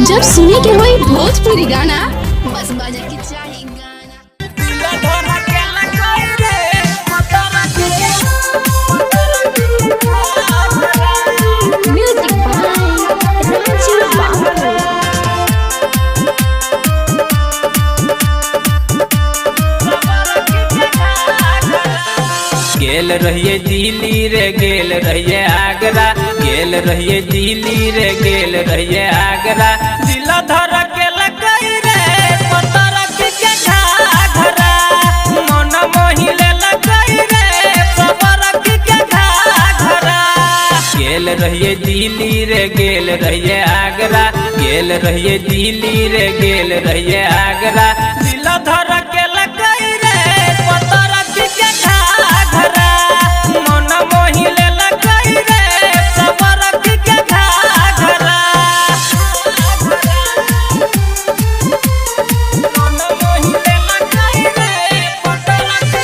जब सुने के होई भोजपुरी गाना बस बजे के चाही गाना। म्यूजिक बाय राजीव बाबू। गेल रहिए दिल्ली रे गेल रहिए आगरा, गेल रहिए दिल्ली रे गेल रहिए आगरा। दिल धर के लगई रे पतर के घाघरा, मन मोहिले लगई रे सबर के घाघरा। गेल रहिए दिल्ली रे गेल रहिए आगरा, गेल रहिए दिल्ली रे गेल रहिए आगरा। दिल धर के लगई रे पतर के घाघरा, मन मोहिले लगई रे सबर के घाघरा। मन मोहिले लगई रे पतर के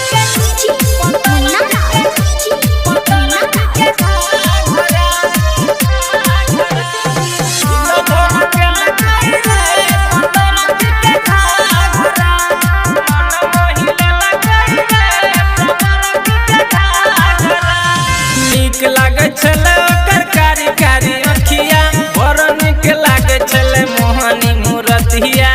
नीक लागे छले ओकर कारी कारी अखिया, बड़ नीक लागे छले मोहनी मूरतिया।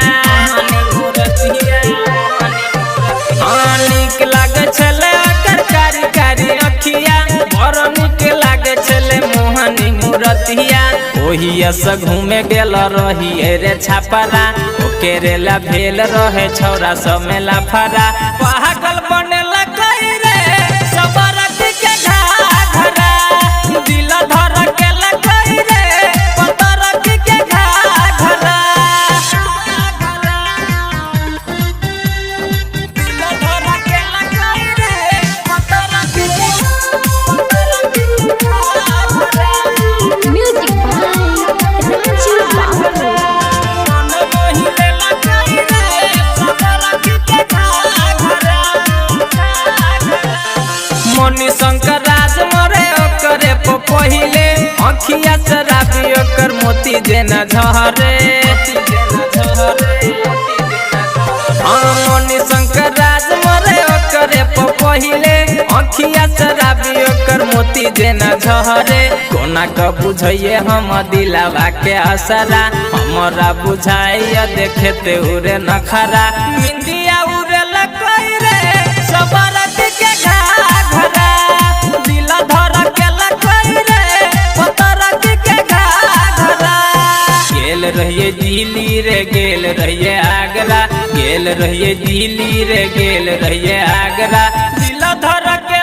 हाँ नीक लागे छले ओकर कारी कारी अखिया, बड़ नीक लागे छले मोहनी मूरतिया। ओहिया से घूमे गेल रही रे छापरा, ओकरे ला भेल रहे छौरा सब में लाफरा। पागल बने लगई रे सबर के घाघरा, दिल धर के लगई रे पतर के घाघरा। दिल धर के लगई रे पतर के घाघरा। म्यूजिक बाय राजीव बाबू। मन मोहिले लगई रे सबर के घाघरा। मनी शंकर राज मरे ओकरे पहिले, अखिया शराबी ओकर मोती देना झहरे। हाँ मनी शंकर राज मरे ओकरे पहिले, अखिया शराबी ओकर मोती देना झहरे। कोना का बुझाइए हम दिलावा के असरा, हमरा बुझाइए देखते उरे नखरा। इंदिया उरे लगई रे सबर के घाघरा, दिल धर के लगई रे पतर के घाघरा। गेल रहिए दिल्ली रे गेल रहिए आगरा, गेल रहिए दिल्ली रे गेल रहिए आगरा। दिल धर के